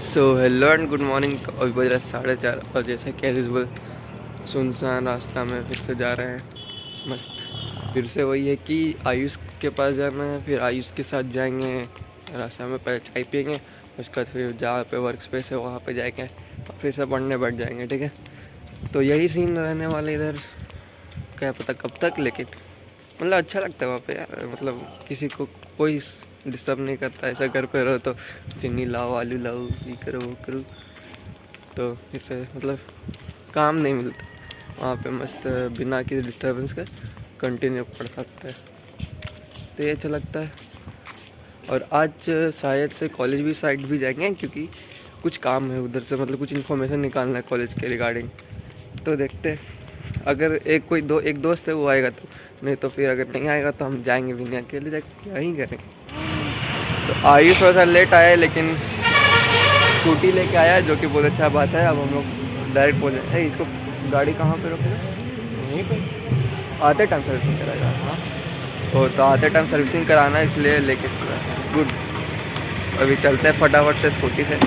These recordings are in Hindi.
So hello and good morning. अभी बज रहा है 4:30 और जैसा कि एज यूजुअल सुनसान रास्ता में फिर से जा रहे हैं। मस्त फिर से वही है कि आयुष के पास जाना है, फिर आयुष के साथ जाएंगे रास्ते में, पहले चाय पियेंगे, उसके बाद फिर जहाँ पे वर्क स्पेस है वहाँ पे जाएंगे और फिर से पढ़ने बैठ जाएंगे। ठीक है, तो यही सीन रहने वाला इधर, क्या पता कब तक, लेकिन मतलब अच्छा लगता है वहाँ पे यार। मतलब किसी को कोई डिस्टर्ब नहीं करता। ऐसा घर पे रहो तो चीनी लाओ, आलू लाओ, ये करो वो करो, तो इससे मतलब काम नहीं मिलता। वहाँ पे मस्त बिना किसी डिस्टर्बेंस के कंटिन्यू पढ़ सकता है, तो ये अच्छा लगता है। और आज शायद से कॉलेज भी साइड भी जाएंगे क्योंकि कुछ काम है उधर से, मतलब कुछ इन्फॉर्मेशन निकालना है कॉलेज के रिगार्डिंग। तो देखते हैं, अगर एक दोस्त है वो आएगा तो, नहीं तो फिर अगर नहीं आएगा तो हम जाएंगे भी नहीं, अकेले जाके क्या ही करेंगे। तो आयुष थोड़ा सा लेट आया लेकिन स्कूटी लेके आया है, जो कि बहुत अच्छा बात है। अब हम लोग डायरेक्ट पहुँच जाए। इसको गाड़ी कहाँ पे रखेगा? यहीं पे आते टाइम सर्विसिंग कराएगा। हाँ, तो आते टाइम सर्विसिंग कराना है, इसलिए लेके गुड। अभी चलते हैं फटाफट से स्कूटी से।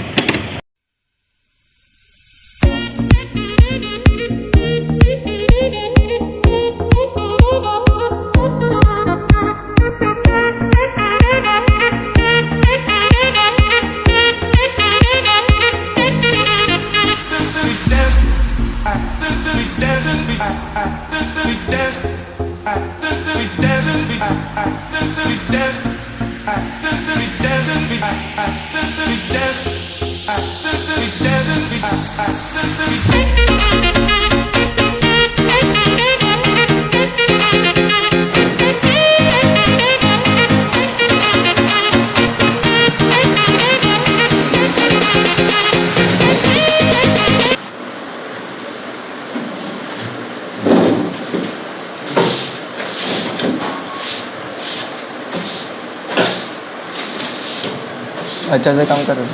अच्छा से काम करो,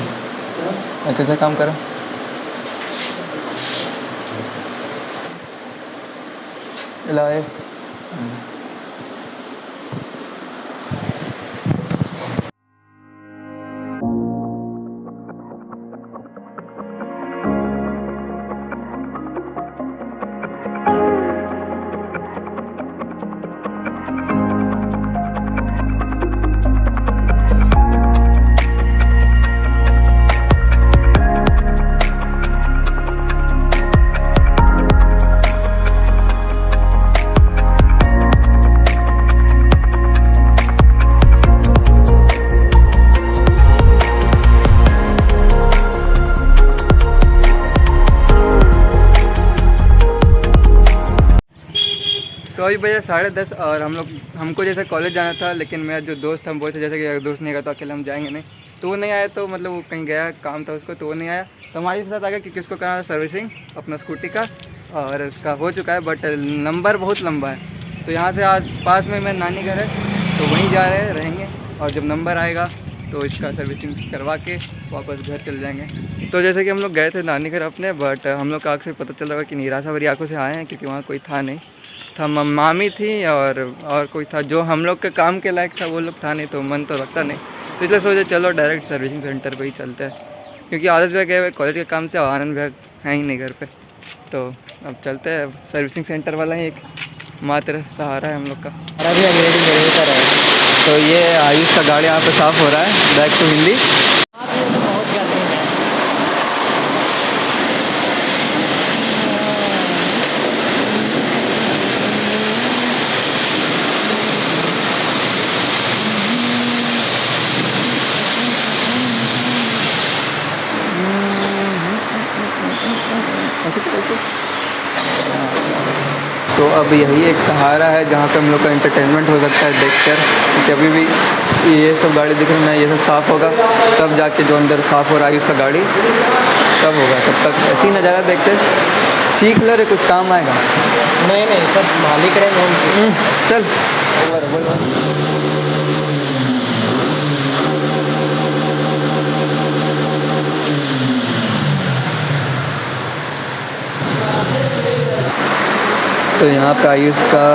अच्छे से काम करो। लाए तो अभी बजे 10:30 और हमको जैसे कॉलेज जाना था, लेकिन मेरा जो दोस्त हम बोले थे जैसे कि अगर दोस्त नहीं आएगा तो अकेले हम जाएंगे नहीं। तो वो नहीं आया, तो मतलब वो कहीं गया, काम था उसको, तो वो नहीं आया। तो हमारे साथ आ गया क्योंकि उसको करना सर्विसिंग अपना स्कूटी का, और उसका हो चुका है, बट नंबर बहुत लंबा है। तो यहाँ से आज पास में मेरा नानी घर है, तो वहीं जा रहे रहेंगे, और जब नंबर आएगा तो इसका सर्विसिंग करवा के वापस घर चल जाएंगे। तो जैसे कि हम लोग गए थे नानी घर अपने, बट हम लोग का आँख से पता चल रहा है कि निराशा भरी आँखों से आए हैं, क्योंकि वहाँ कोई था नहीं। था मामी थी और कोई था जो हम लोग के काम के लायक था, वो लोग था नहीं, तो मन तो लगता नहीं। तो इसलिए सोचे चलो डायरेक्ट सर्विसिंग सेंटर पे ही चलते हैं, क्योंकि आदर्श भैया गए हुए कॉलेज के काम से, आनंद भैया है ही नहीं घर पे। तो अब चलते हैं, सर्विसिंग सेंटर वाला ही एक मात्र सहारा है हम लोग का। तो ये आयुष का गाड़ी यहाँ पे साफ़ हो रहा है, बैक टू हिंदी। तो अब यही एक सहारा है जहाँ पे हम लोग का एंटरटेनमेंट हो सकता है देखकर, क्योंकि अभी भी ये सब गाड़ी दिख रही है, ये सब साफ़ होगा तब जाके जो अंदर साफ़ हो रहा है इसका गाड़ी तब होगा। तब तक ऐसी नज़ारा देखते सीख ले रहे, कुछ काम आएगा। नहीं सब मालिक रहे। चल तो यहाँ पे आयुष का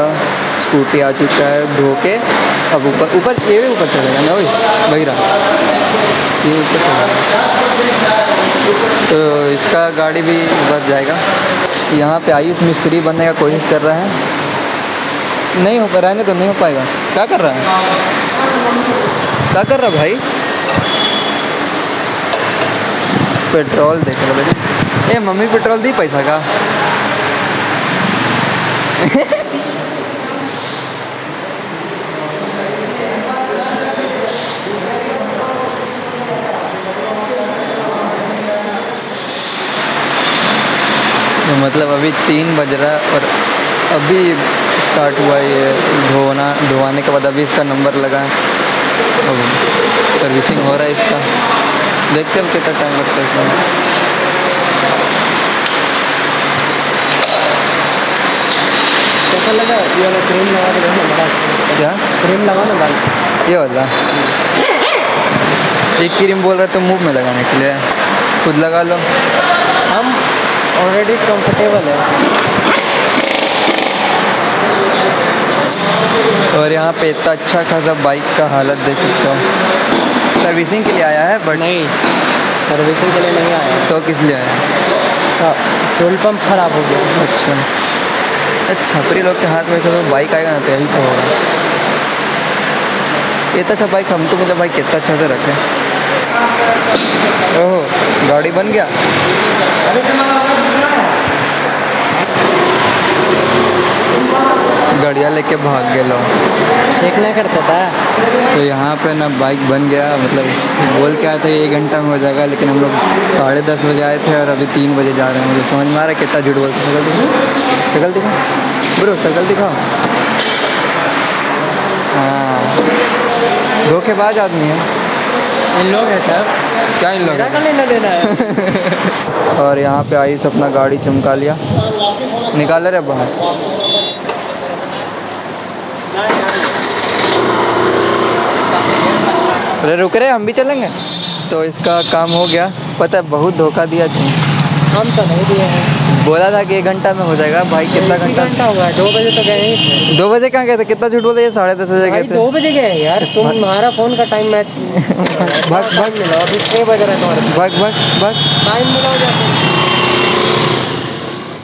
स्कूटी आ चुका है धो के। अब ऊपर ये भी ऊपर चलेगा ना, वही रहा, ये ऊपर चलेगा। तो इसका गाड़ी भी बच जाएगा। यहाँ पे आयुष मिस्त्री बनने का कोशिश कर रहा है, नहीं हो पा रहने तो नहीं हो पाएगा। क्या कर रहा है, क्या कर रहा है भाई? पेट्रोल देख रहा है। ए मम्मी पेट्रोल दी पैसा का? तो मतलब अभी 3 बज रहा है और अभी स्टार्ट हुआ ये धोवाने के बाद अभी इसका नंबर लगा है और सर्विसिंग हो रहा है इसका। देखते हैं कितना टाइम लगता है इसमें। कैसा लगा? ये वाला क्रीम लगा के देखो बड़ा अच्छा। क्या क्रीम लगा ना भाई, ये वाला? एक क्रीम बोल रहा है तो मुंह में लगाने के लिए, खुद लगा लो। हम ऑलरेडी कंफर्टेबल है। और यहाँ पे इतना अच्छा खासा बाइक का हालत देख सकते हो। सर्विसिंग के लिए आया है बट नहीं, सर्विसिंग के लिए नहीं आया। तो किस लिए आया है? फ्यूल पंप खराब हो गया। अच्छा, छपरी लोग के हाथ में सब बाइक आएगा ना तो यही सब होगा। इतना अच्छा बाइक हमको मिला भाई, कितना अच्छा से रखे। ओहो गाड़ी बन गया। गाड़िया लेके भाग गए लोग, चेक नहीं करता था। तो यहाँ पे ना बाइक बन गया। मतलब बोल के आए थे 1 घंटा में हो जाएगा, लेकिन हम लोग 10:30 बजे आए थे और अभी 3 बजे जा रहे हैं। मुझे समझ में आ रहा है कितना झूठ बोलते। शकल दिखाओ ब्रो, शकल दिखाओ। हाँ धोखेबाज आदमी है इन लोग हैं सर। क्या इन लोग? मेरा लेना देना है। और यहाँ पे आयुष अपना गाड़ी चमका लिया, निकाल रहे बाहर। अरे रुक रहे, हम भी चलेंगे। तो इसका काम हो गया। पता है बहुत धोखा दिया तुम। हम तो नहीं दिए हैं। बोला था कि 1 घंटा में हो जाएगा भाई, कितना घंटा हुआ है? 2 बजे तो गए ही थे। 2 बजे कहाँ गए थे? कितना झूठ बोले, 10:30 बजे गए थे। 2 बजे गए यार, तुम्हारा फोन का टाइम मैच। भाग भाग मिला अभी 6 बज रहा है तुम्हारे। भाग भाग भाग टाइम मिला जाता।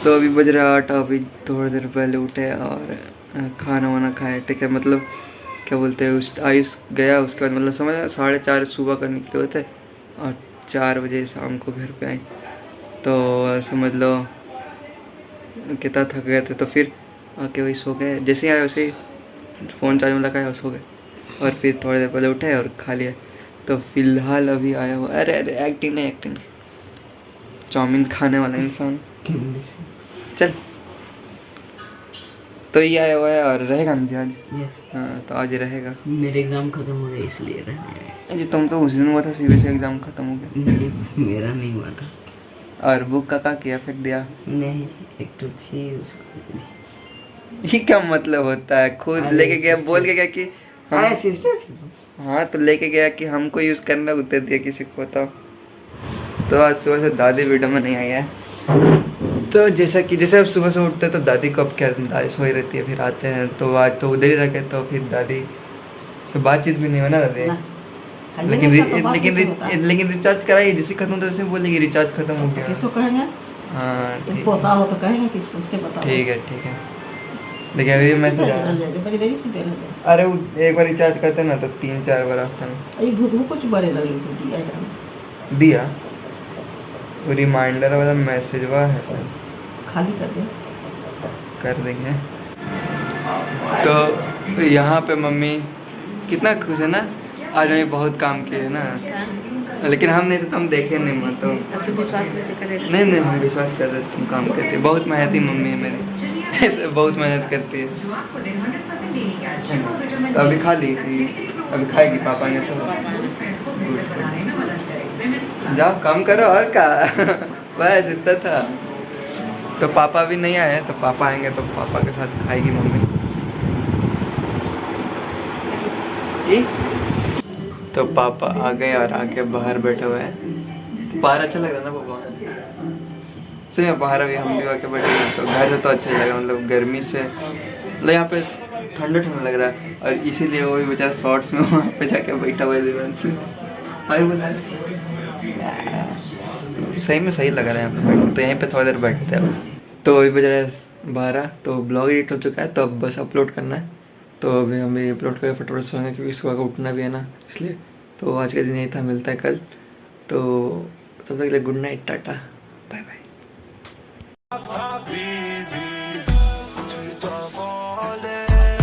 तो अभी बज रहा 8। अभी थोड़ी देर पहले उठे और खाना वाना खाए। ठीक है, मतलब क्या बोलते हैं, उस आयुष गया उसके बाद मतलब समझ 4:30 सुबह का निकले हुए थे और 4 बजे शाम को घर पे आए। तो समझ लो कितना थक गए थे। तो फिर आके वही सो गए, जैसे ही आए वैसे ही फ़ोन चार्ज में लगाया और सो गए। और फिर थोड़ी देर पहले उठे और खा लिया। तो फिलहाल अभी आया हुआ, अरे अरे एक्टिंग नहीं, एक्टिंग चाउमीन खाने वाला इंसान। चल तो ये आया हुआ है और रहेगा मुझे आज। यस। हाँ तो आज रहेगा। मेरे एग्जाम खत्म हो गए इसलिए रहने। जी तुम तो उस दिन हुआ था सीबीएसई एग्जाम खत्म हो गया। नहीं, मेरा नहीं हुआ था। और बुक का क्या किया, फेंक दिया? नहीं, एक तो थी उसको। ये क्या मतलब होता है? खुद लेके गया, बोल के गया कि अरे सिस्टर थी। हाँ तो लेके गया कि हमको यूज़ करना, उत्तर दिया किसी को बताओ। तो आज सुबह से दादी वीडियो में नहीं आई है। तो जैसा कि जैसे अब सुबह से उठते तो दादी को अब क्या, दादी सोई रहती है, फिर आते हैं तो आज तो उधर ही रखे। तो फिर दादी से बातचीत भी नहीं होना दादी। लेकिन रिचार्ज कराइए, जिससे खत्म होता है उसे बोलेगी रिचार्ज खत्म हो गया। किसको कहेंगे? हाँ ठीक, पोता हो तो कहेंगे किसको, उससे बताओ। ठीक है ठीक है। देखिए अभी मैसेज आया। अरे वो एक बार रिचार्ज करते ना तो 3-4 बार आता है। कुछ बड़े लगे दिया वो रिमाइंडर वाला मैसेज हुआ है सर, खाली कर दे, कर देंगे। तो यहाँ पे मम्मी कितना खुश है ना, आज हमें बहुत काम किए है ना। लेकिन हम नहीं तो हम देखे नहीं, मतलब विश्वास कैसे करेगा? नहीं हम विश्वास कर रहे तुम काम करते। बहुत मेहनती मम्मी है मेरी, ऐसे बहुत मेहनत करती है। तो अभी खा ली थी, अभी खाएगी पापा ने तो जाओ काम करो और का। बस इतना था। तो पापा भी नहीं आए, तो पापा आएंगे तो पापा के साथ खाएगी मम्मी जी। तो पापा आ गए और आके बाहर बैठे हुए हैं। बाहर अच्छा लग रहा है ना पापा? सही बाहर अभी हम भी आके बैठे हैं। तो घर में तो अच्छा लग रहा है, मतलब गर्मी से मतलब यहाँ पे ठंडा ठंडा लग रहा है। और इसीलिए वो भी बेचारा शॉर्ट्स में वहाँ पे जाके बैठा हुआ है। सही में सही लग रहा है यहाँ पे बैठ, तो यहीं पे थोड़ी देर बैठते हैं अब। तो अभी बज रहा है 12, तो ब्लॉग एडिट हो चुका है, तो अब बस अपलोड करना है। तो अभी हम भी अपलोड करके फटाफट सोएंगे क्योंकि सुबह को उठना भी है ना, इसलिए। तो आज का दिन यही था, मिलता है कल। तो तब तक के लिए good night, tata, bye bye.